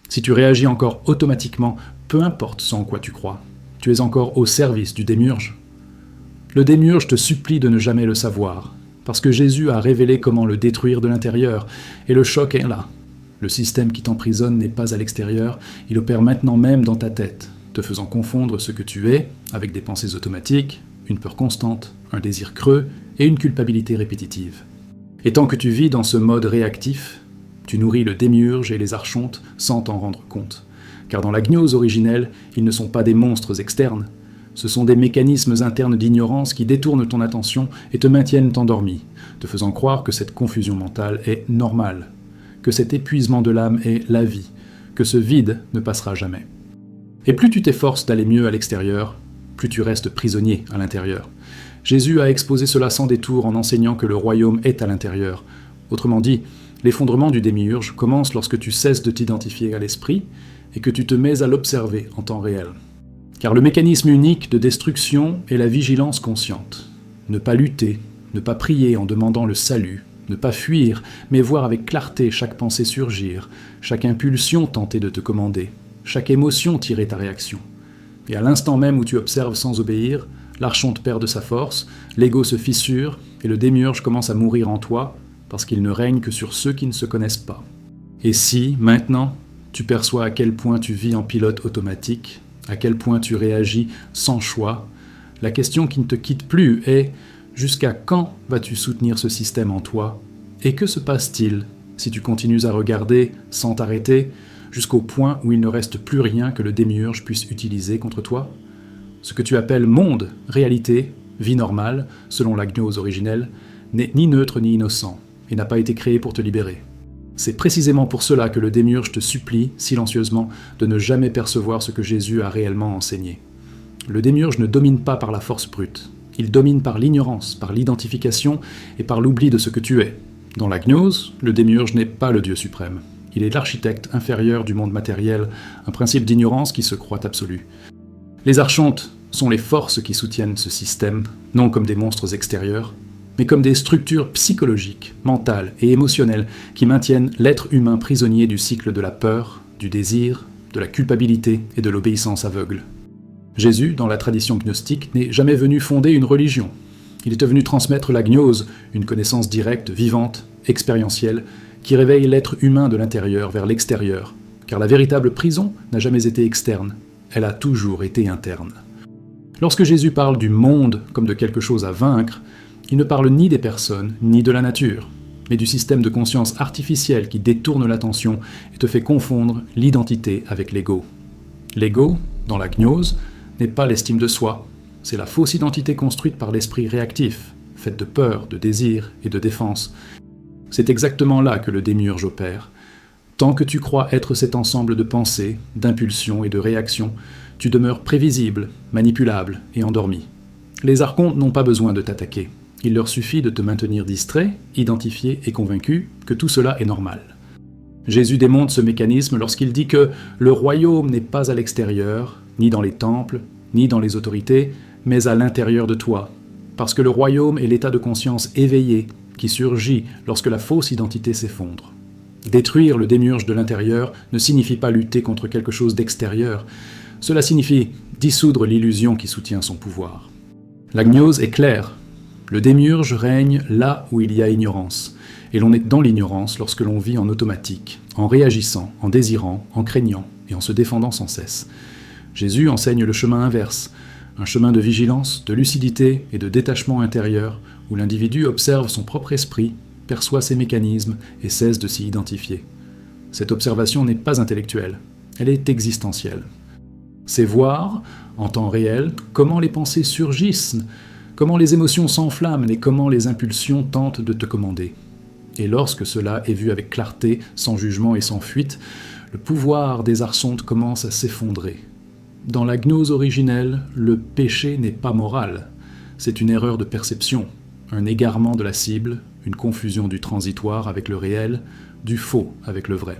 Si tu réagis encore automatiquement, peu importe ce en quoi tu crois, tu es encore au service du démiurge. Le démiurge te supplie de ne jamais le savoir, parce que Jésus a révélé comment le détruire de l'intérieur, et le choc est là. Le système qui t'emprisonne n'est pas à l'extérieur, il opère maintenant même dans ta tête, te faisant confondre ce que tu es avec des pensées automatiques, une peur constante, un désir creux et une culpabilité répétitive. Et tant que tu vis dans ce mode réactif, tu nourris le démiurge et les archontes sans t'en rendre compte. Car dans la gnose originelle, ils ne sont pas des monstres externes, ce sont des mécanismes internes d'ignorance qui détournent ton attention et te maintiennent endormi, te faisant croire que cette confusion mentale est normale, que cet épuisement de l'âme est la vie, que ce vide ne passera jamais. Et plus tu t'efforces d'aller mieux à l'extérieur, plus tu restes prisonnier à l'intérieur. Jésus a exposé cela sans détour en enseignant que le royaume est à l'intérieur. Autrement dit, l'effondrement du démiurge commence lorsque tu cesses de t'identifier à l'esprit et que tu te mets à l'observer en temps réel. Car le mécanisme unique de destruction est la vigilance consciente. Ne pas lutter, ne pas prier en demandant le salut, ne pas fuir, mais voir avec clarté chaque pensée surgir, chaque impulsion tenter de te commander, chaque émotion tirer ta réaction. Et à l'instant même où tu observes sans obéir, l'archonte perd de sa force, l'ego se fissure et le démiurge commence à mourir en toi parce qu'il ne règne que sur ceux qui ne se connaissent pas. Et si, maintenant, tu perçois à quel point tu vis en pilote automatique, à quel point tu réagis sans choix, la question qui ne te quitte plus est « Jusqu'à quand vas-tu soutenir ce système en toi ? Et que se passe-t-il si tu continues à regarder sans t'arrêter jusqu'au point où il ne reste plus rien que le démiurge puisse utiliser contre toi ? Ce que tu appelles monde, réalité, vie normale, selon la gnose originelle, n'est ni neutre ni innocent et n'a pas été créé pour te libérer. C'est précisément pour cela que le démiurge te supplie, silencieusement, de ne jamais percevoir ce que Jésus a réellement enseigné. Le démiurge ne domine pas par la force brute. Il domine par l'ignorance, par l'identification et par l'oubli de ce que tu es. Dans la gnose, le démiurge n'est pas le Dieu suprême. Il est l'architecte inférieur du monde matériel, un principe d'ignorance qui se croit absolu. Les archontes sont les forces qui soutiennent ce système, non comme des monstres extérieurs, mais comme des structures psychologiques, mentales et émotionnelles qui maintiennent l'être humain prisonnier du cycle de la peur, du désir, de la culpabilité et de l'obéissance aveugle. Jésus, dans la tradition gnostique, n'est jamais venu fonder une religion. Il est venu transmettre la gnose, une connaissance directe, vivante, expérientielle, qui réveille l'être humain de l'intérieur vers l'extérieur, car la véritable prison n'a jamais été externe, elle a toujours été interne. Lorsque Jésus parle du monde comme de quelque chose à vaincre, il ne parle ni des personnes, ni de la nature, mais du système de conscience artificiel qui détourne l'attention et te fait confondre l'identité avec l'ego. L'ego, dans la gnose, n'est pas l'estime de soi, c'est la fausse identité construite par l'esprit réactif, faite de peur, de désir et de défense. C'est exactement là que le démiurge opère. Tant que tu crois être cet ensemble de pensées, d'impulsions et de réactions, tu demeures prévisible, manipulable et endormi. Les archontes n'ont pas besoin de t'attaquer. Il leur suffit de te maintenir distrait, identifié et convaincu que tout cela est normal. Jésus démontre ce mécanisme lorsqu'il dit que le royaume n'est pas à l'extérieur, ni dans les temples, ni dans les autorités, mais à l'intérieur de toi, parce que le royaume est l'état de conscience éveillé qui surgit lorsque la fausse identité s'effondre. Détruire le démiurge de l'intérieur ne signifie pas lutter contre quelque chose d'extérieur, cela signifie dissoudre l'illusion qui soutient son pouvoir. La gnose est claire. Le démiurge règne là où il y a ignorance, et l'on est dans l'ignorance lorsque l'on vit en automatique, en réagissant, en désirant, en craignant et en se défendant sans cesse. Jésus enseigne le chemin inverse, un chemin de vigilance, de lucidité et de détachement intérieur, où l'individu observe son propre esprit, perçoit ses mécanismes et cesse de s'y identifier. Cette observation n'est pas intellectuelle, elle est existentielle. C'est voir, en temps réel, comment les pensées surgissent, comment les émotions s'enflamment et comment les impulsions tentent de te commander. Et lorsque cela est vu avec clarté, sans jugement et sans fuite, le pouvoir des archontes commence à s'effondrer. Dans la gnose originelle, le péché n'est pas moral, c'est une erreur de perception, un égarement de la cible, une confusion du transitoire avec le réel, du faux avec le vrai.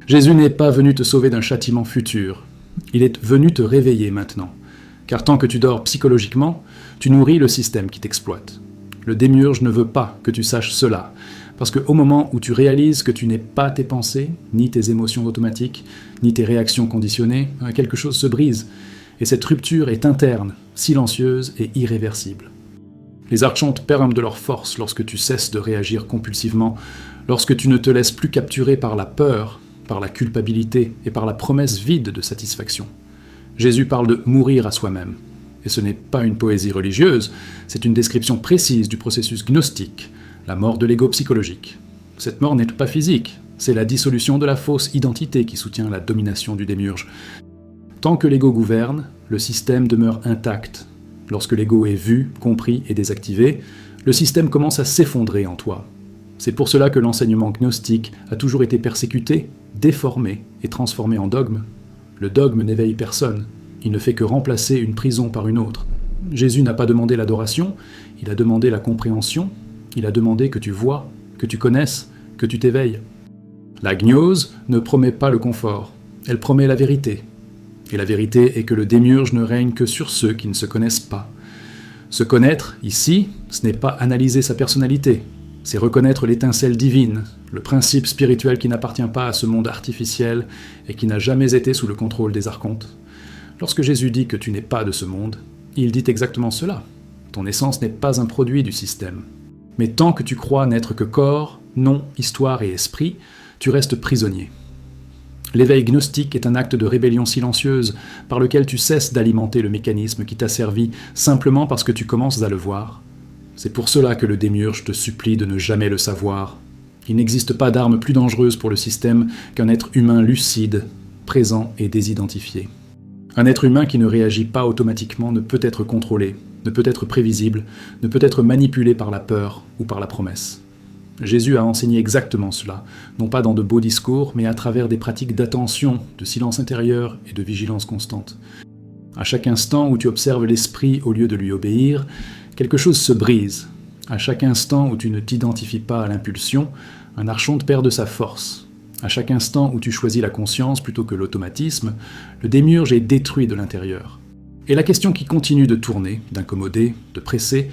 Jésus n'est pas venu te sauver d'un châtiment futur, il est venu te réveiller maintenant, car tant que tu dors psychologiquement, tu nourris le système qui t'exploite. Le démiurge ne veut pas que tu saches cela, Parce qu'au moment où tu réalises que tu n'es pas tes pensées, ni tes émotions automatiques, ni tes réactions conditionnées, quelque chose se brise. Et cette rupture est interne, silencieuse et irréversible. Les archontes perdent de leur force lorsque tu cesses de réagir compulsivement, lorsque tu ne te laisses plus capturer par la peur, par la culpabilité et par la promesse vide de satisfaction. Jésus parle de mourir à soi-même. Et ce n'est pas une poésie religieuse, c'est une description précise du processus gnostique, la mort de l'ego psychologique. Cette mort n'est pas physique, c'est la dissolution de la fausse identité qui soutient la domination du démiurge. Tant que l'ego gouverne, le système demeure intact. Lorsque l'ego est vu, compris et désactivé, le système commence à s'effondrer en toi. C'est pour cela que l'enseignement gnostique a toujours été persécuté, déformé et transformé en dogme. Le dogme n'éveille personne, il ne fait que remplacer une prison par une autre. Jésus n'a pas demandé l'adoration, il a demandé la compréhension, il a demandé que tu vois, que tu connaisses, que tu t'éveilles. La gnose ne promet pas le confort, elle promet la vérité. Et la vérité est que le démiurge ne règne que sur ceux qui ne se connaissent pas. Se connaître, ici, ce n'est pas analyser sa personnalité, c'est reconnaître l'étincelle divine, le principe spirituel qui n'appartient pas à ce monde artificiel et qui n'a jamais été sous le contrôle des archontes. Lorsque Jésus dit que tu n'es pas de ce monde, il dit exactement cela. Ton essence n'est pas un produit du système. Mais tant que tu crois n'être que corps, nom, histoire et esprit, tu restes prisonnier. L'éveil gnostique est un acte de rébellion silencieuse par lequel tu cesses d'alimenter le mécanisme qui t'a servi simplement parce que tu commences à le voir. C'est pour cela que le démiurge te supplie de ne jamais le savoir. Il n'existe pas d'arme plus dangereuse pour le système qu'un être humain lucide, présent et désidentifié. Un être humain qui ne réagit pas automatiquement ne peut être contrôlé, ne peut être prévisible, ne peut être manipulé par la peur ou par la promesse. Jésus a enseigné exactement cela, non pas dans de beaux discours, mais à travers des pratiques d'attention, de silence intérieur et de vigilance constante. À chaque instant où tu observes l'esprit au lieu de lui obéir, quelque chose se brise. À chaque instant où tu ne t'identifies pas à l'impulsion, un archonte perd de sa force. À chaque instant où tu choisis la conscience plutôt que l'automatisme, le démiurge est détruit de l'intérieur. Et la question qui continue de tourner, d'incommoder, de presser,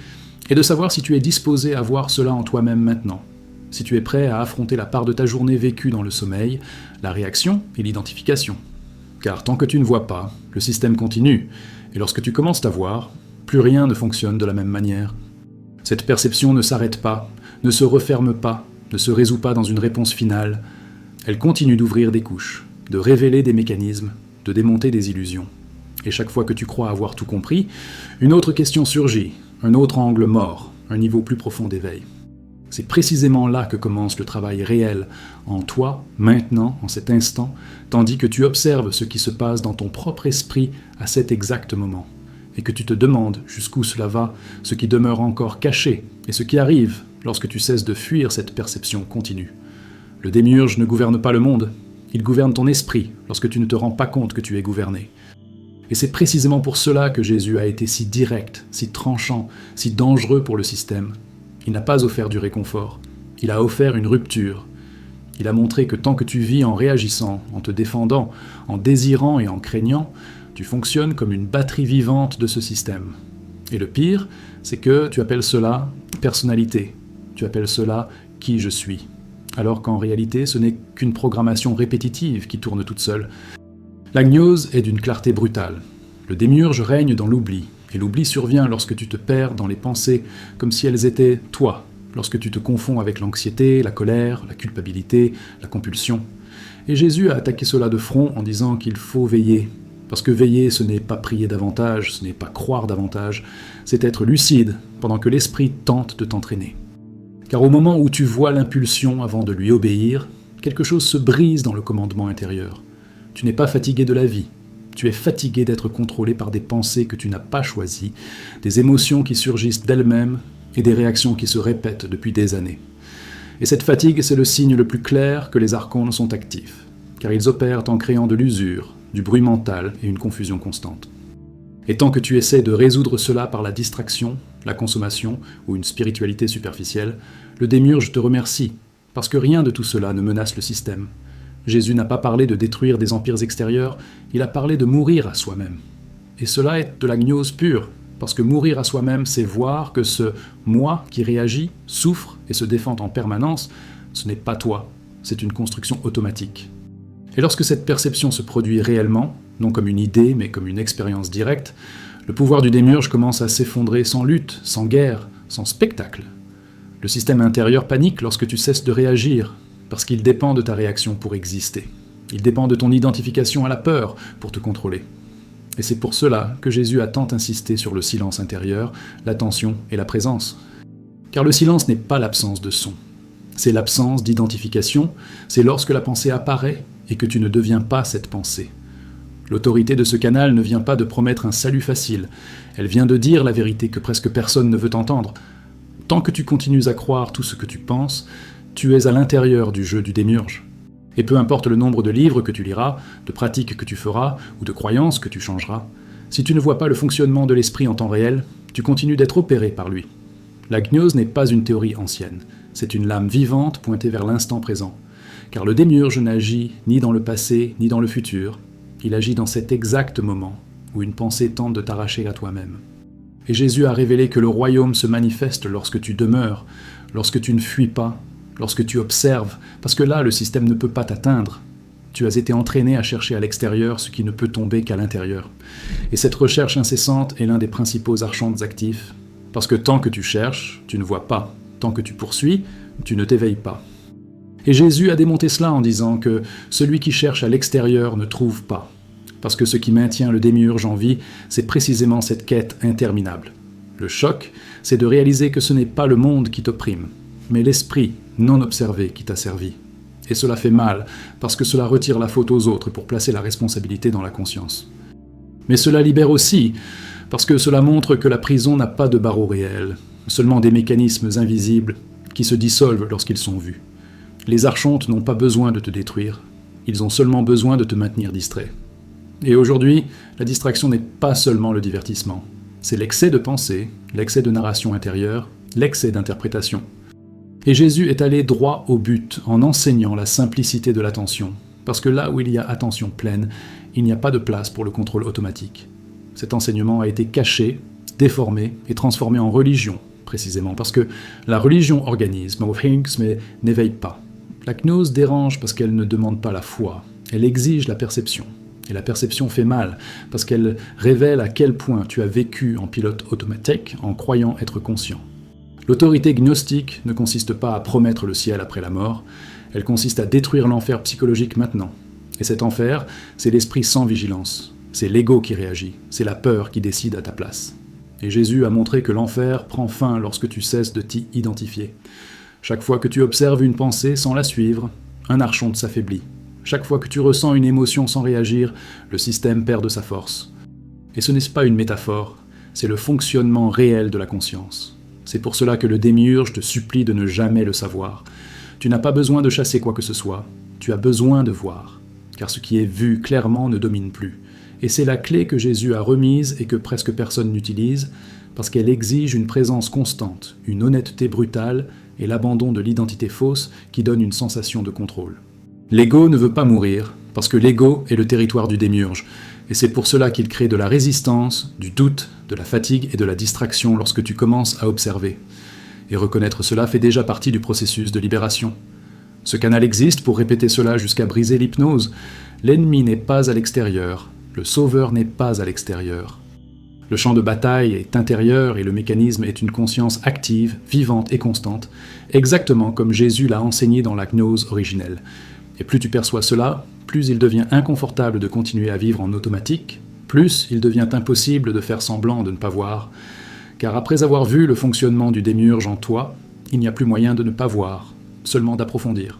est de savoir si tu es disposé à voir cela en toi-même maintenant. Si tu es prêt à affronter la part de ta journée vécue dans le sommeil, la réaction et l'identification. Car tant que tu ne vois pas, le système continue, et lorsque tu commences à voir, plus rien ne fonctionne de la même manière. Cette perception ne s'arrête pas, ne se referme pas, ne se résout pas dans une réponse finale. Elle continue d'ouvrir des couches, de révéler des mécanismes, de démonter des illusions. Et chaque fois que tu crois avoir tout compris, une autre question surgit, un autre angle mord, un niveau plus profond d'éveil. C'est précisément là que commence le travail réel, en toi, maintenant, en cet instant, tandis que tu observes ce qui se passe dans ton propre esprit à cet exact moment, et que tu te demandes jusqu'où cela va, ce qui demeure encore caché, et ce qui arrive lorsque tu cesses de fuir cette perception continue. Le démiurge ne gouverne pas le monde, il gouverne ton esprit lorsque tu ne te rends pas compte que tu es gouverné. Et c'est précisément pour cela que Jésus a été si direct, si tranchant, si dangereux pour le système. Il n'a pas offert du réconfort, il a offert une rupture. Il a montré que tant que tu vis en réagissant, en te défendant, en désirant et en craignant, tu fonctionnes comme une batterie vivante de ce système. Et le pire, c'est que tu appelles cela personnalité, tu appelles cela qui je suis. Alors qu'en réalité, ce n'est qu'une programmation répétitive qui tourne toute seule. La gnose est d'une clarté brutale. Le démiurge règne dans l'oubli, et l'oubli survient lorsque tu te perds dans les pensées comme si elles étaient toi, lorsque tu te confonds avec l'anxiété, la colère, la culpabilité, la compulsion. Et Jésus a attaqué cela de front en disant qu'il faut veiller, parce que veiller, ce n'est pas prier davantage, ce n'est pas croire davantage, c'est être lucide pendant que l'esprit tente de t'entraîner. Car au moment où tu vois l'impulsion avant de lui obéir, quelque chose se brise dans le commandement intérieur. Tu n'es pas fatigué de la vie, tu es fatigué d'être contrôlé par des pensées que tu n'as pas choisies, des émotions qui surgissent d'elles-mêmes et des réactions qui se répètent depuis des années. Et cette fatigue, c'est le signe le plus clair que les archontes sont actifs, car ils opèrent en créant de l'usure, du bruit mental et une confusion constante. Et tant que tu essaies de résoudre cela par la distraction, la consommation ou une spiritualité superficielle, le démiurge te remercie, parce que rien de tout cela ne menace le système. Jésus n'a pas parlé de détruire des empires extérieurs, il a parlé de mourir à soi-même. Et cela est de la gnose pure, Parce que mourir à soi-même, c'est voir que ce moi qui réagit, souffre et se défend en permanence, ce n'est pas toi, c'est une construction automatique. Et lorsque cette perception se produit réellement, non comme une idée, mais comme une expérience directe, le pouvoir du démiurge commence à s'effondrer sans lutte, sans guerre, sans spectacle. Le système intérieur panique lorsque tu cesses de réagir, parce qu'il dépend de ta réaction pour exister. Il dépend de ton identification à la peur pour te contrôler. Et c'est pour cela que Jésus a tant insisté sur le silence intérieur, l'attention et la présence. Car le silence n'est pas l'absence de son. C'est l'absence d'identification, c'est lorsque la pensée apparaît et que tu ne deviens pas cette pensée. L'autorité de ce canal ne vient pas de promettre un salut facile, elle vient de dire la vérité que presque personne ne veut entendre. Tant que tu continues à croire tout ce que tu penses, tu es à l'intérieur du jeu du démiurge. Et peu importe le nombre de livres que tu liras, de pratiques que tu feras, ou de croyances que tu changeras, si tu ne vois pas le fonctionnement de l'esprit en temps réel, tu continues d'être opéré par lui. La gnose n'est pas une théorie ancienne, c'est une lame vivante pointée vers l'instant présent. Car le démiurge n'agit ni dans le passé, ni dans le futur, il agit dans cet exact moment où une pensée tente de t'arracher à toi-même. Et Jésus a révélé que le royaume se manifeste lorsque tu demeures, lorsque tu ne fuis pas, lorsque tu observes, parce que là, le système ne peut pas t'atteindre. Tu as été entraîné à chercher à l'extérieur ce qui ne peut tomber qu'à l'intérieur. Et cette recherche incessante est l'un des principaux archontes actifs, parce que tant que tu cherches, tu ne vois pas. Tant que tu poursuis, tu ne t'éveilles pas. Et Jésus a démonté cela en disant que celui qui cherche à l'extérieur ne trouve pas. Parce que ce qui maintient le démiurge en vie, c'est précisément cette quête interminable. Le choc, c'est de réaliser que ce n'est pas le monde qui t'opprime, mais l'esprit non observé qui t'a servi. Et cela fait mal, parce que cela retire la faute aux autres pour placer la responsabilité dans la conscience. Mais cela libère aussi, parce que cela montre que la prison n'a pas de barreaux réels, seulement des mécanismes invisibles qui se dissolvent lorsqu'ils sont vus. Les archontes n'ont pas besoin de te détruire, ils ont seulement besoin de te maintenir distrait. Et aujourd'hui, la distraction n'est pas seulement le divertissement, c'est l'excès de pensée, l'excès de narration intérieure, l'excès d'interprétation. Et Jésus est allé droit au but en enseignant la simplicité de l'attention, parce que là où il y a attention pleine, il n'y a pas de place pour le contrôle automatique. Cet enseignement a été caché, déformé et transformé en religion, précisément, parce que la religion organise, mais n'éveille pas. La gnose dérange parce qu'elle ne demande pas la foi, elle exige la perception. Et la perception fait mal, parce qu'elle révèle à quel point tu as vécu en pilote automatique en croyant être conscient. L'autorité gnostique ne consiste pas à promettre le ciel après la mort, elle consiste à détruire l'enfer psychologique maintenant. Et cet enfer, c'est l'esprit sans vigilance, c'est l'ego qui réagit, c'est la peur qui décide à ta place. Et Jésus a montré que l'enfer prend fin lorsque tu cesses de t'y identifier. Chaque fois que tu observes une pensée sans la suivre, un archonte s'affaiblit. Chaque fois que tu ressens une émotion sans réagir, le système perd de sa force. Et ce n'est pas une métaphore, c'est le fonctionnement réel de la conscience. C'est pour cela que le démiurge te supplie de ne jamais le savoir. Tu n'as pas besoin de chasser quoi que ce soit, tu as besoin de voir, car ce qui est vu clairement ne domine plus. Et c'est la clé que Jésus a remise et que presque personne n'utilise, parce qu'elle exige une présence constante, une honnêteté brutale et l'abandon de l'identité fausse qui donne une sensation de contrôle. L'ego ne veut pas mourir, parce que l'ego est le territoire du démiurge, et c'est pour cela qu'il crée de la résistance, du doute, de la fatigue et de la distraction lorsque tu commences à observer. Et reconnaître cela fait déjà partie du processus de libération. Ce canal existe pour répéter cela jusqu'à briser l'hypnose. L'ennemi n'est pas à l'extérieur, le sauveur n'est pas à l'extérieur. Le champ de bataille est intérieur et le mécanisme est une conscience active, vivante et constante, exactement comme Jésus l'a enseigné dans la gnose originelle. Et plus tu perçois cela, plus il devient inconfortable de continuer à vivre en automatique, plus il devient impossible de faire semblant de ne pas voir, car après avoir vu le fonctionnement du démiurge en toi, il n'y a plus moyen de ne pas voir, seulement d'approfondir.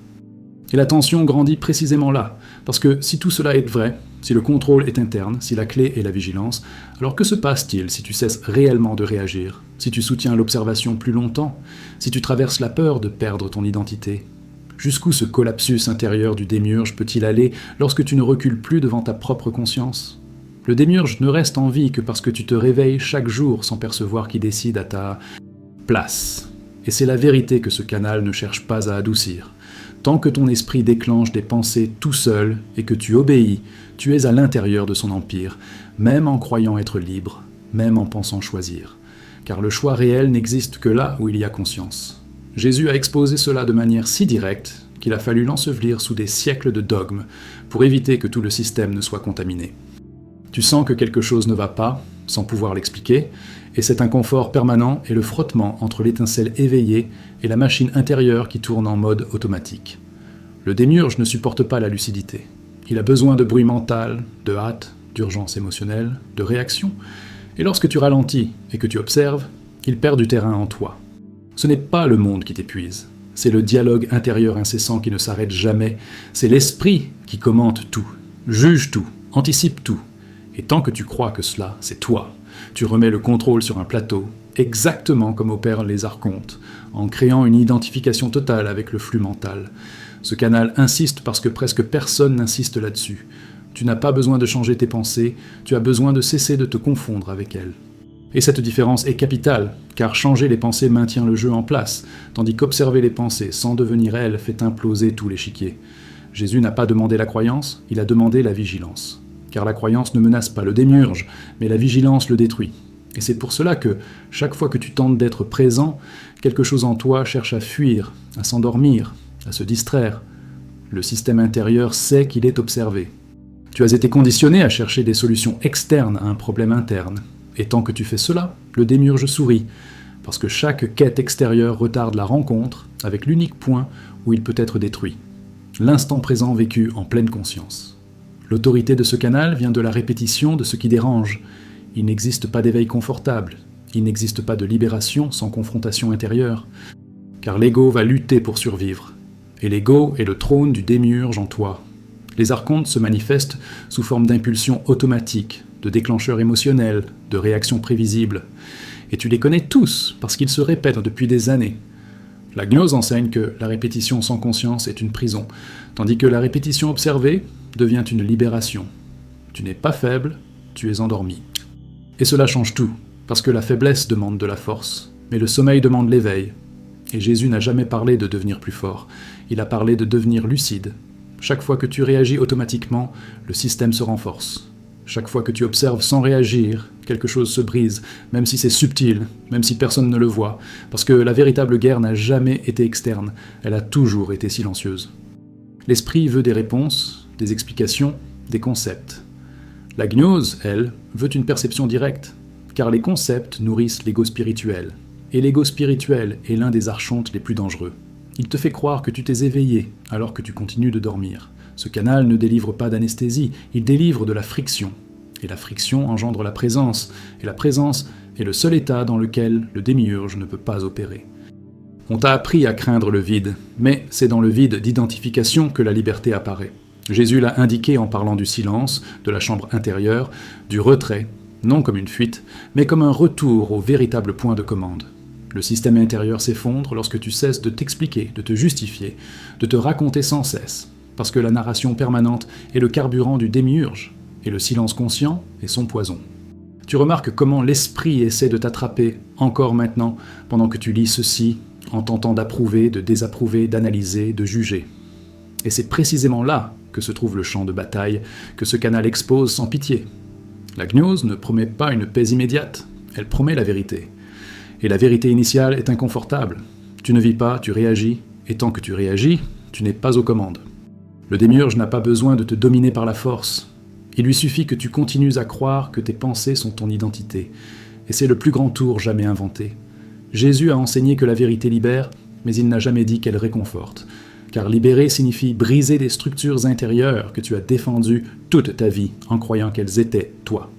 Et la tension grandit précisément là, parce que si tout cela est vrai, si le contrôle est interne, si la clé est la vigilance, alors que se passe-t-il si tu cesses réellement de réagir, si tu soutiens l'observation plus longtemps, si tu traverses la peur de perdre ton identité ? Jusqu'où ce collapsus intérieur du démiurge peut-il aller lorsque tu ne recules plus devant ta propre conscience ? Le démiurge ne reste en vie que parce que tu te réveilles chaque jour sans percevoir qu'il décide à ta place. Et c'est la vérité que ce canal ne cherche pas à adoucir. Tant que ton esprit déclenche des pensées tout seul et que tu obéis, tu es à l'intérieur de son empire, même en croyant être libre, même en pensant choisir. Car le choix réel n'existe que là où il y a conscience. Jésus a exposé cela de manière si directe qu'il a fallu l'ensevelir sous des siècles de dogmes pour éviter que tout le système ne soit contaminé. Tu sens que quelque chose ne va pas, sans pouvoir l'expliquer, et cet inconfort permanent est le frottement entre l'étincelle éveillée et la machine intérieure qui tourne en mode automatique. Le démiurge ne supporte pas la lucidité. Il a besoin de bruit mental, de hâte, d'urgence émotionnelle, de réaction, et lorsque tu ralentis et que tu observes, il perd du terrain en toi. Ce n'est pas le monde qui t'épuise, c'est le dialogue intérieur incessant qui ne s'arrête jamais, c'est l'esprit qui commente tout, juge tout, anticipe tout. Et tant que tu crois que cela, c'est toi, tu remets le contrôle sur un plateau, exactement comme opèrent les archontes, en créant une identification totale avec le flux mental. Ce canal insiste parce que presque personne n'insiste là-dessus. Tu n'as pas besoin de changer tes pensées, tu as besoin de cesser de te confondre avec elles. Et cette différence est capitale, car changer les pensées maintient le jeu en place, tandis qu'observer les pensées sans devenir elles fait imploser tout l'échiquier. Jésus n'a pas demandé la croyance, il a demandé la vigilance. Car la croyance ne menace pas le démiurge, mais la vigilance le détruit. Et c'est pour cela que, chaque fois que tu tentes d'être présent, quelque chose en toi cherche à fuir, à s'endormir, à se distraire. Le système intérieur sait qu'il est observé. Tu as été conditionné à chercher des solutions externes à un problème interne. Et tant que tu fais cela, le démiurge sourit, parce que chaque quête extérieure retarde la rencontre avec l'unique point où il peut être détruit. L'instant présent vécu en pleine conscience. L'autorité de ce canal vient de la répétition de ce qui dérange. Il n'existe pas d'éveil confortable, il n'existe pas de libération sans confrontation intérieure, car l'ego va lutter pour survivre, et l'ego est le trône du démiurge en toi. Les archontes se manifestent sous forme d'impulsions automatiques, de déclencheurs émotionnels, de réactions prévisibles, et tu les connais tous parce qu'ils se répètent depuis des années. La gnose enseigne que la répétition sans conscience est une prison, tandis que la répétition observée devient une libération. Tu n'es pas faible, tu es endormi. Et cela change tout, parce que la faiblesse demande de la force, mais le sommeil demande l'éveil. Et Jésus n'a jamais parlé de devenir plus fort, il a parlé de devenir lucide. Chaque fois que tu réagis automatiquement, le système se renforce. Chaque fois que tu observes sans réagir, quelque chose se brise, même si c'est subtil, même si personne ne le voit, parce que la véritable guerre n'a jamais été externe, elle a toujours été silencieuse. L'esprit veut des réponses, des explications, des concepts. La gnose, elle, veut une perception directe, car les concepts nourrissent l'ego spirituel. Et l'ego spirituel est l'un des archontes les plus dangereux. Il te fait croire que tu t'es éveillé alors que tu continues de dormir. Ce canal ne délivre pas d'anesthésie, il délivre de la friction. Et la friction engendre la présence, et la présence est le seul état dans lequel le démiurge ne peut pas opérer. On t'a appris à craindre le vide, mais c'est dans le vide d'identification que la liberté apparaît. Jésus l'a indiqué en parlant du silence, de la chambre intérieure, du retrait, non comme une fuite, mais comme un retour au véritable point de commande. Le système intérieur s'effondre lorsque tu cesses de t'expliquer, de te justifier, de te raconter sans cesse, parce que la narration permanente est le carburant du démiurge, et le silence conscient est son poison. Tu remarques comment l'esprit essaie de t'attraper, encore maintenant, pendant que tu lis ceci, en tentant d'approuver, de désapprouver, d'analyser, de juger. Et c'est précisément là que se trouve le champ de bataille que ce canal expose sans pitié. La gnose ne promet pas une paix immédiate, elle promet la vérité. Et la vérité initiale est inconfortable. Tu ne vis pas, tu réagis, et tant que tu réagis, tu n'es pas aux commandes. Le démiurge n'a pas besoin de te dominer par la force. Il lui suffit que tu continues à croire que tes pensées sont ton identité. Et c'est le plus grand tour jamais inventé. Jésus a enseigné que la vérité libère, mais il n'a jamais dit qu'elle réconforte. Car libérer signifie briser des structures intérieures que tu as défendues toute ta vie en croyant qu'elles étaient toi.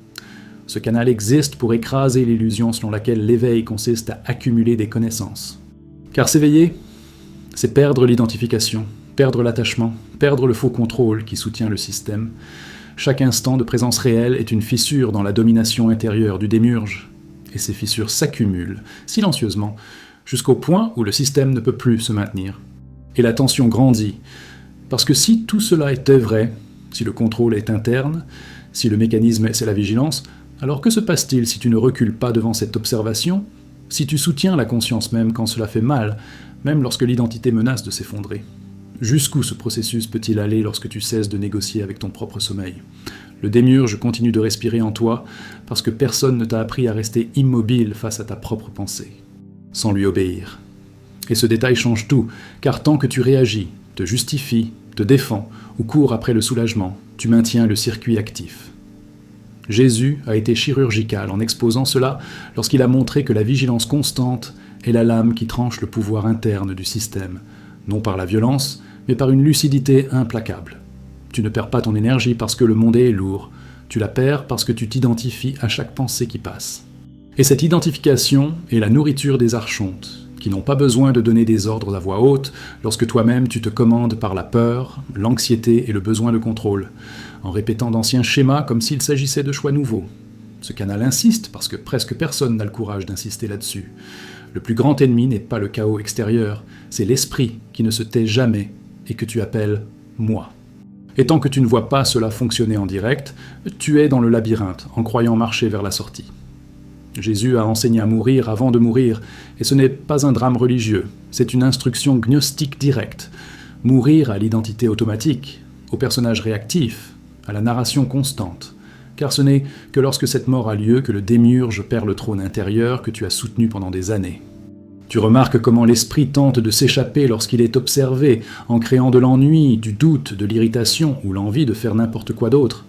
Ce canal existe pour écraser l'illusion selon laquelle l'éveil consiste à accumuler des connaissances. Car s'éveiller, c'est perdre l'identification, perdre l'attachement, perdre le faux contrôle qui soutient le système. Chaque instant de présence réelle est une fissure dans la domination intérieure du démiurge. Et ces fissures s'accumulent, silencieusement, jusqu'au point où le système ne peut plus se maintenir. Et la tension grandit, parce que si tout cela était vrai, si le contrôle est interne, si le mécanisme c'est la vigilance, alors que se passe-t-il si tu ne recules pas devant cette observation, si tu soutiens la conscience même quand cela fait mal, même lorsque l'identité menace de s'effondrer? Jusqu'où ce processus peut-il aller lorsque tu cesses de négocier avec ton propre sommeil? Le démiurge continue de respirer en toi parce que personne ne t'a appris à rester immobile face à ta propre pensée, sans lui obéir. Et ce détail change tout, car tant que tu réagis, te justifies, te défends ou cours après le soulagement, tu maintiens le circuit actif. Jésus a été chirurgical en exposant cela lorsqu'il a montré que la vigilance constante est la lame qui tranche le pouvoir interne du système, non par la violence, mais par une lucidité implacable. Tu ne perds pas ton énergie parce que le monde est lourd, tu la perds parce que tu t'identifies à chaque pensée qui passe. Et cette identification est la nourriture des archontes, qui n'ont pas besoin de donner des ordres à voix haute lorsque toi-même tu te commandes par la peur, l'anxiété et le besoin de contrôle, en répétant d'anciens schémas comme s'il s'agissait de choix nouveaux. Ce canal insiste parce que presque personne n'a le courage d'insister là-dessus. Le plus grand ennemi n'est pas le chaos extérieur, c'est l'esprit qui ne se tait jamais et que tu appelles « moi ». Et tant que tu ne vois pas cela fonctionner en direct, tu es dans le labyrinthe en croyant marcher vers la sortie. Jésus a enseigné à mourir avant de mourir, et ce n'est pas un drame religieux, c'est une instruction gnostique directe. Mourir à l'identité automatique, au personnage réactif, à la narration constante, car ce n'est que lorsque cette mort a lieu que le démiurge perd le trône intérieur que tu as soutenu pendant des années. Tu remarques comment l'esprit tente de s'échapper lorsqu'il est observé, en créant de l'ennui, du doute, de l'irritation ou l'envie de faire n'importe quoi d'autre.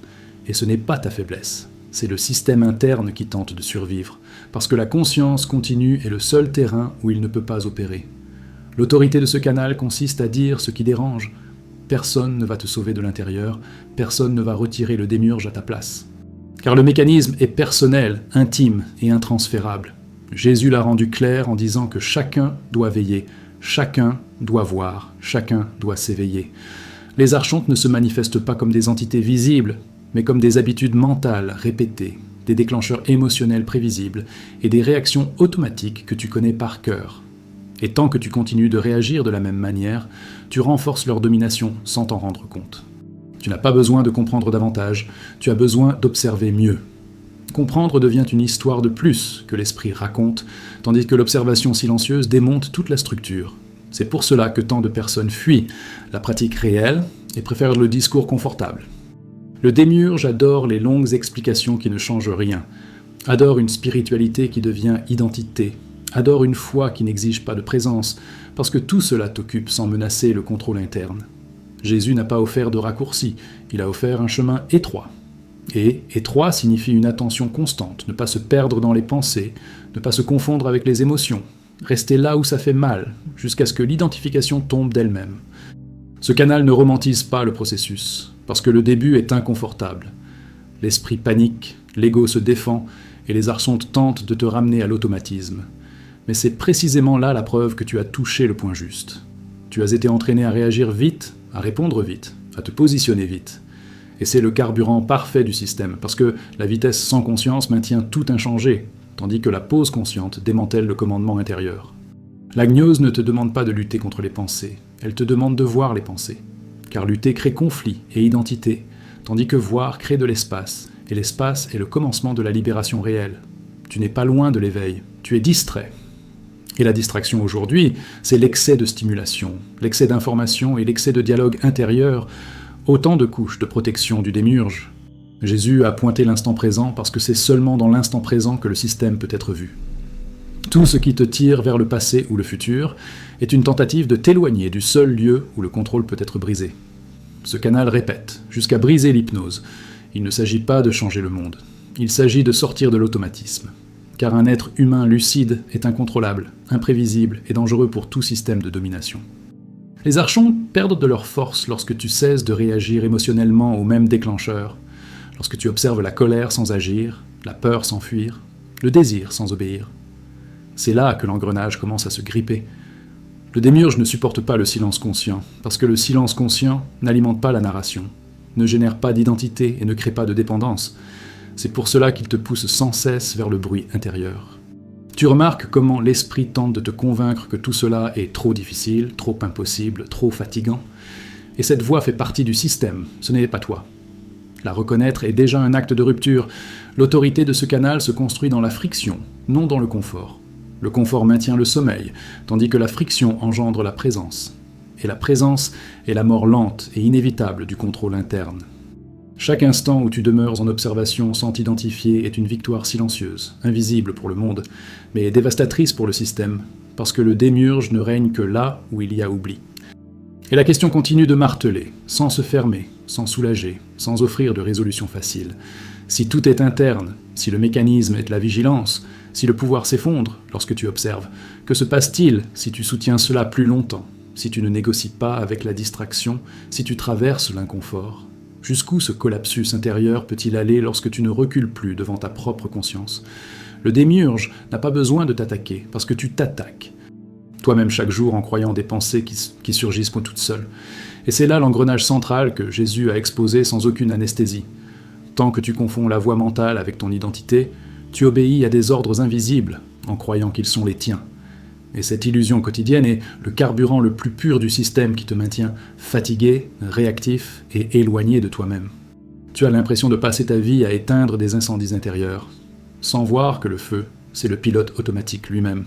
Et ce n'est pas ta faiblesse, c'est le système interne qui tente de survivre, parce que la conscience continue est le seul terrain où il ne peut pas opérer. L'autorité de ce canal consiste à dire ce qui dérange. Personne ne va te sauver de l'intérieur, personne ne va retirer le démiurge à ta place. Car le mécanisme est personnel, intime et intransférable. Jésus l'a rendu clair en disant que chacun doit veiller, chacun doit voir, chacun doit s'éveiller. Les archontes ne se manifestent pas comme des entités visibles, mais comme des habitudes mentales répétées, des déclencheurs émotionnels prévisibles et des réactions automatiques que tu connais par cœur. Et tant que tu continues de réagir de la même manière, tu renforces leur domination sans t'en rendre compte. Tu n'as pas besoin de comprendre davantage, tu as besoin d'observer mieux. Comprendre devient une histoire de plus que l'esprit raconte, tandis que l'observation silencieuse démonte toute la structure. C'est pour cela que tant de personnes fuient la pratique réelle et préfèrent le discours confortable. Le démiurge adore les longues explications qui ne changent rien, adore une spiritualité qui devient identité, adore une foi qui n'exige pas de présence, parce que tout cela t'occupe sans menacer le contrôle interne. Jésus n'a pas offert de raccourci, il a offert un chemin étroit. Et étroit signifie une attention constante, ne pas se perdre dans les pensées, ne pas se confondre avec les émotions, rester là où ça fait mal, jusqu'à ce que l'identification tombe d'elle-même. Ce canal ne romantise pas le processus, parce que le début est inconfortable. L'esprit panique, l'ego se défend, et les archontes tentent de te ramener à l'automatisme. Mais c'est précisément là la preuve que tu as touché le point juste. Tu as été entraîné à réagir vite, à répondre vite, à te positionner vite. Et c'est le carburant parfait du système, parce que la vitesse sans conscience maintient tout inchangé, tandis que la pause consciente démantèle le commandement intérieur. La gnose ne te demande pas de lutter contre les pensées, elle te demande de voir les pensées. Car lutter crée conflit et identité, tandis que voir crée de l'espace, et l'espace est le commencement de la libération réelle. Tu n'es pas loin de l'éveil, tu es distrait. Et la distraction aujourd'hui, c'est l'excès de stimulation, l'excès d'information et l'excès de dialogue intérieur, autant de couches de protection du démiurge. Jésus a pointé l'instant présent parce que c'est seulement dans l'instant présent que le système peut être vu. Tout ce qui te tire vers le passé ou le futur est une tentative de t'éloigner du seul lieu où le contrôle peut être brisé. Ce canal répète, jusqu'à briser l'hypnose. Il ne s'agit pas de changer le monde. Il s'agit de sortir de l'automatisme. Car un être humain lucide est incontrôlable, imprévisible et dangereux pour tout système de domination. Les archontes perdent de leur force lorsque tu cesses de réagir émotionnellement au même déclencheur, lorsque tu observes la colère sans agir, la peur sans fuir, le désir sans obéir. C'est là que l'engrenage commence à se gripper. Le démiurge ne supporte pas le silence conscient, parce que le silence conscient n'alimente pas la narration, ne génère pas d'identité et ne crée pas de dépendance. C'est pour cela qu'il te pousse sans cesse vers le bruit intérieur. Tu remarques comment l'esprit tente de te convaincre que tout cela est trop difficile, trop impossible, trop fatigant. Et cette voix fait partie du système, ce n'est pas toi. La reconnaître est déjà un acte de rupture. L'autorité de ce canal se construit dans la friction, non dans le confort. Le confort maintient le sommeil, tandis que la friction engendre la présence. Et la présence est la mort lente et inévitable du contrôle interne. Chaque instant où tu demeures en observation sans t'identifier est une victoire silencieuse, invisible pour le monde, mais dévastatrice pour le système, parce que le démiurge ne règne que là où il y a oubli. Et la question continue de marteler, sans se fermer, sans soulager, sans offrir de résolution facile. Si tout est interne, si le mécanisme est la vigilance, si le pouvoir s'effondre lorsque tu observes, que se passe-t-il si tu soutiens cela plus longtemps, si tu ne négocies pas avec la distraction, si tu traverses l'inconfort? Jusqu'où ce collapsus intérieur peut-il aller lorsque tu ne recules plus devant ta propre conscience? Le démiurge n'a pas besoin de t'attaquer, parce que tu t'attaques. Toi-même chaque jour en croyant des pensées qui surgissent pour toutes seules. Et c'est là l'engrenage central que Jésus a exposé sans aucune anesthésie. Tant que tu confonds la voix mentale avec ton identité, tu obéis à des ordres invisibles, en croyant qu'ils sont les tiens. Et cette illusion quotidienne est le carburant le plus pur du système qui te maintient fatigué, réactif et éloigné de toi-même. Tu as l'impression de passer ta vie à éteindre des incendies intérieurs, sans voir que le feu, c'est le pilote automatique lui-même.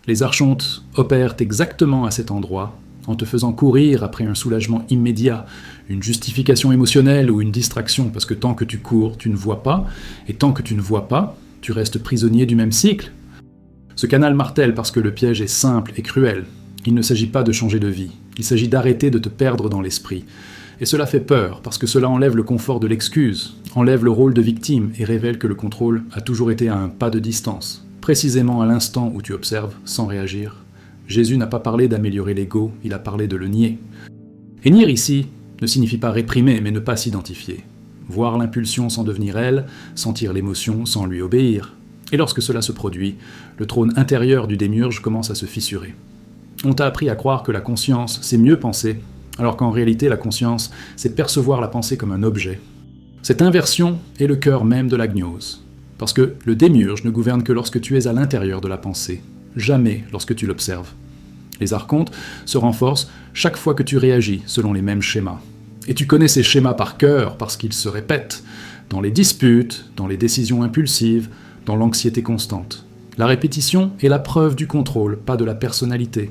Les archontes opèrent exactement à cet endroit, en te faisant courir après un soulagement immédiat, une justification émotionnelle ou une distraction, parce que tant que tu cours, tu ne vois pas, et tant que tu ne vois pas, tu restes prisonnier du même cycle. Ce canal martèle parce que le piège est simple et cruel. Il ne s'agit pas de changer de vie, il s'agit d'arrêter de te perdre dans l'esprit. Et cela fait peur, parce que cela enlève le confort de l'excuse, enlève le rôle de victime et révèle que le contrôle a toujours été à un pas de distance, précisément à l'instant où tu observes sans réagir. Jésus n'a pas parlé d'améliorer l'ego, il a parlé de le nier. Et nier ici ne signifie pas réprimer, mais ne pas s'identifier. Voir l'impulsion sans devenir elle, sentir l'émotion sans lui obéir. Et lorsque cela se produit, le trône intérieur du démiurge commence à se fissurer. On t'a appris à croire que la conscience, c'est mieux penser, alors qu'en réalité la conscience, c'est percevoir la pensée comme un objet. Cette inversion est le cœur même de la gnose, parce que le démiurge ne gouverne que lorsque tu es à l'intérieur de la pensée, jamais lorsque tu l'observes. Les archontes se renforcent chaque fois que tu réagis selon les mêmes schémas. Et tu connais ces schémas par cœur parce qu'ils se répètent, dans les disputes, dans les décisions impulsives, dans l'anxiété constante. La répétition est la preuve du contrôle, pas de la personnalité.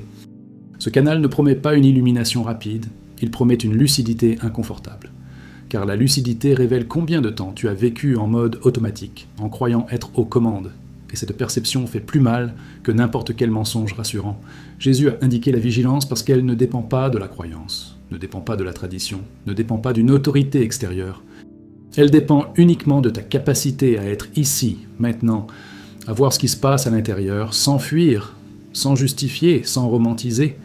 Ce canal ne promet pas une illumination rapide, il promet une lucidité inconfortable. Car la lucidité révèle combien de temps tu as vécu en mode automatique, en croyant être aux commandes. Et cette perception fait plus mal que n'importe quel mensonge rassurant. Jésus a indiqué la vigilance parce qu'elle ne dépend pas de la croyance, ne dépend pas de la tradition, ne dépend pas d'une autorité extérieure. Elle dépend uniquement de ta capacité à être ici, maintenant, à voir ce qui se passe à l'intérieur, sans fuir, sans justifier, sans romantiser.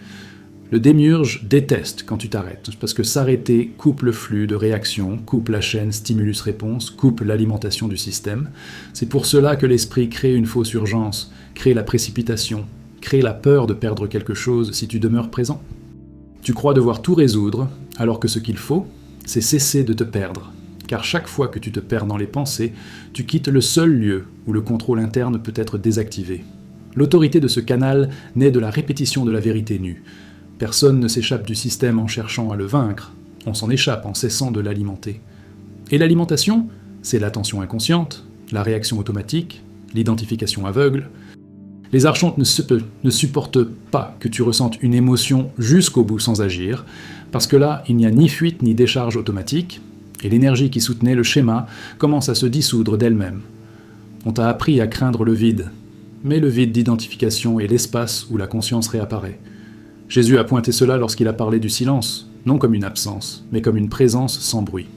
Le démiurge déteste quand tu t'arrêtes, parce que s'arrêter coupe le flux de réaction, coupe la chaîne stimulus-réponse, coupe l'alimentation du système. C'est pour cela que l'esprit crée une fausse urgence, crée la précipitation, crée la peur de perdre quelque chose si tu demeures présent. Tu crois devoir tout résoudre, alors que ce qu'il faut, c'est cesser de te perdre. Car chaque fois que tu te perds dans les pensées, tu quittes le seul lieu où le contrôle interne peut être désactivé. L'autorité de ce canal naît de la répétition de la vérité nue. Personne ne s'échappe du système en cherchant à le vaincre, on s'en échappe en cessant de l'alimenter. Et l'alimentation, c'est l'attention inconsciente, la réaction automatique, l'identification aveugle. Les archontes ne supportent pas que tu ressentes une émotion jusqu'au bout sans agir, parce que là, il n'y a ni fuite ni décharge automatique, et l'énergie qui soutenait le schéma commence à se dissoudre d'elle-même. On t'a appris à craindre le vide, mais le vide d'identification est l'espace où la conscience réapparaît. Jésus a pointé cela lorsqu'il a parlé du silence, non comme une absence, mais comme une présence sans bruit.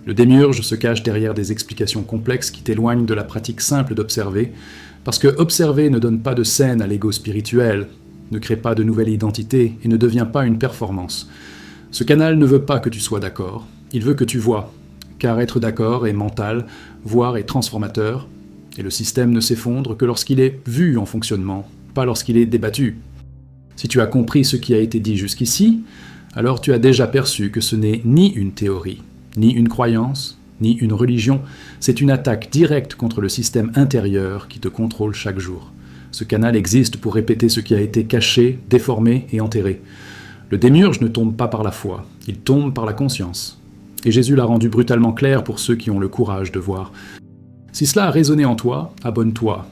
Le démiurge se cache derrière des explications complexes qui t'éloignent de la pratique simple d'observer, parce que observer ne donne pas de scène à l'ego spirituel, ne crée pas de nouvelle identité et ne devient pas une performance. Ce canal ne veut pas que tu sois d'accord, il veut que tu vois, car être d'accord est mental, voir est transformateur, et le système ne s'effondre que lorsqu'il est vu en fonctionnement, pas lorsqu'il est débattu. Si tu as compris ce qui a été dit jusqu'ici, alors tu as déjà perçu que ce n'est ni une théorie, ni une croyance, ni une religion, c'est une attaque directe contre le système intérieur qui te contrôle chaque jour. Ce canal existe pour répéter ce qui a été caché, déformé et enterré. Le démiurge ne tombe pas par la foi, il tombe par la conscience. Et Jésus l'a rendu brutalement clair pour ceux qui ont le courage de voir. Si cela a résonné en toi, abonne-toi.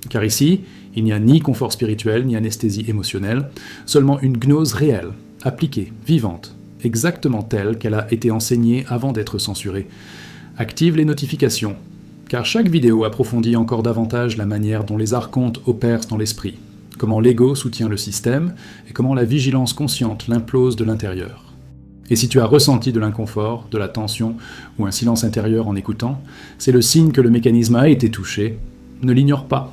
Car ici, il n'y a ni confort spirituel, ni anesthésie émotionnelle, seulement une gnose réelle, appliquée, vivante. exactement telle qu'elle a été enseignée avant d'être censurée. Active les notifications, car chaque vidéo approfondit encore davantage la manière dont les archontes opèrent dans l'esprit, comment l'ego soutient le système et comment la vigilance consciente l'implose de l'intérieur. Et si tu as ressenti de l'inconfort, de la tension ou un silence intérieur en écoutant, c'est le signe que le mécanisme a été touché. Ne l'ignore pas.